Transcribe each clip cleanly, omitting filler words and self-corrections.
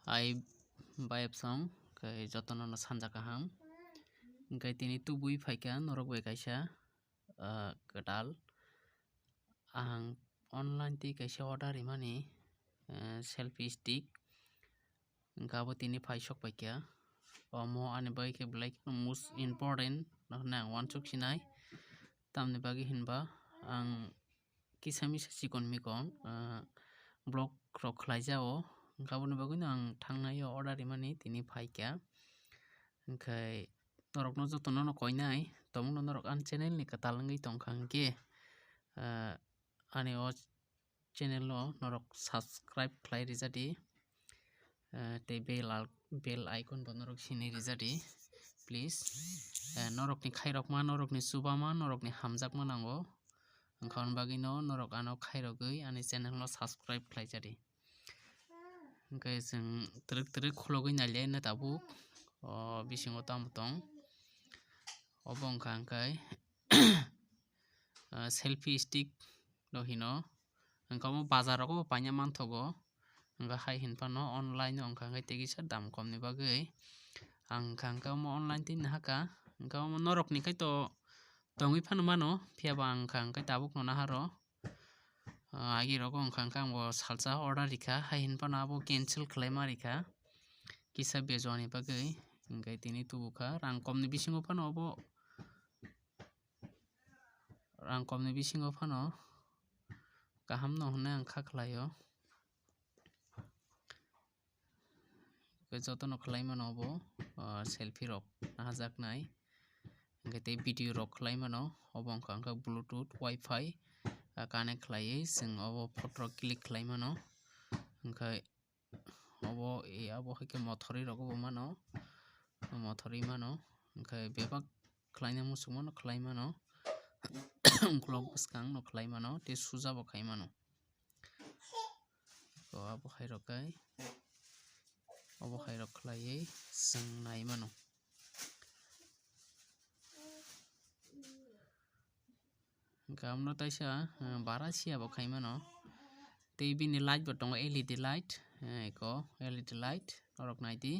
Ai bayap song kai joto nono sanja kaham kai tini tubui faika norok bai kaisa ketal ang online ti kaisa order imani selfie stick gabo tini faisok paikya omo ani bai ke black most important nang wansuk sinai tamni bagi hinba ang kisa misa sikon mikon blog rok khlaijao gaboni bagui no ang thangnai order imani tini faikya kai norok no joto no koinai tongmo norok an channel ni katal wngoi tongkha hingke ani o channel no norok subscribe khlai rijadi tei bell icon bo norok sini rijadi please norok ni khairokma norok ni chubama norok ni hamjakma nango wngka ni bagui no norok ano khairogui ani channel no subscribe khlaijadi hingke chwng twrwk khulogui naliai no tabuk bisingo tamo tong obo wngkha hingkai selfie stick no hino wngka omo bazar rogo bo paina manthogo wngka hai hinfano online no wngkha hingkai tegisa dam kom ni bagui ang wngkha hingke omo online ti nahaka wngka omo norok ni khai to tongoi fano mano phiaba ang wngkha hingkai tabuk no naharo agi rogo wngkha hingke ang bo salsa order rikha hai hinfano abo cancel khlaima rikha kisa bejo ni bagui hingkai tini tubukha rang kom ni bisingo fano obo rang kom ni bisingo fano kaham no hinui ang kha khlaio joto no khlai mano obo selfie rok nahajaknai hingke tei video rok khlai mano obo wngkha hingke bluetooth wifi connect khlaiui chwng obo photo rok click khlai mano hingkai abo haike mothori rogo bo mano mothori mano hingkai bebak khlaina muchung mano khlai mano ukulog bwskang no khlai mano tei suja bo khai mano abo hai rok kai obo hai rok khlaiui chwng nai mano hingke amo no taisa barasia bo khai mano tei bini light bo tongo led light eko led light norok nai di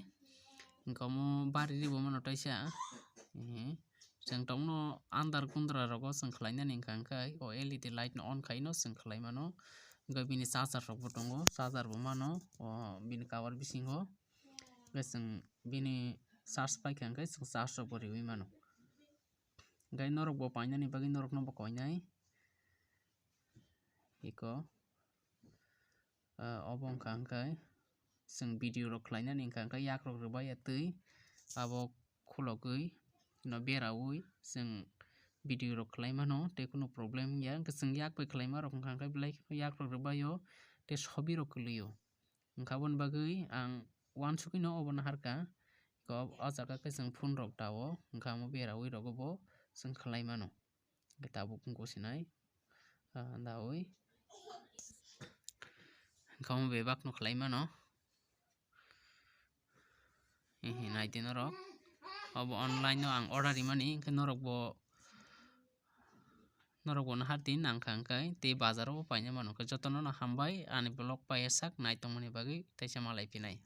hingke omo bari ree bo mano taisa chwng tongmo andar kundra rogo chwng khlainani wngkha hingkai o led light no on khai no chwng khlai mano hingke bini charger rok bo tongo charger bo mano bini cover bisingo hingke chwng bini charge paikha hingke chwng charge rok bo reui mano hingke norok bo painani bagui norok no bo koinai iko obo wngkha hingkai chwng video rok khlainani wngkha hingkai yak rok rwbaiya twi abo khulogui no beraui chwng video rok khlai mano tei kheno problem wngya hingke chwng yak bai khlaima rok wngkha hingkai belai yak rok rwbaio tei sobi rok kwlwio wngkha aboni bagui ang uansukui no obo naharka o jaga khe chwng phone rok dao wngkha amo beraui rogo bo chwng khlai mano hingke tabuk goshinai daui wngkha omo bebak no khlai mano naide norok obo online no ang order imani hingke norok bo nahar tini nangkha hingkai tei bazar o bo paina mano joto no hambai ani blog paiesak nai tongmani bagui taisa malai pinai.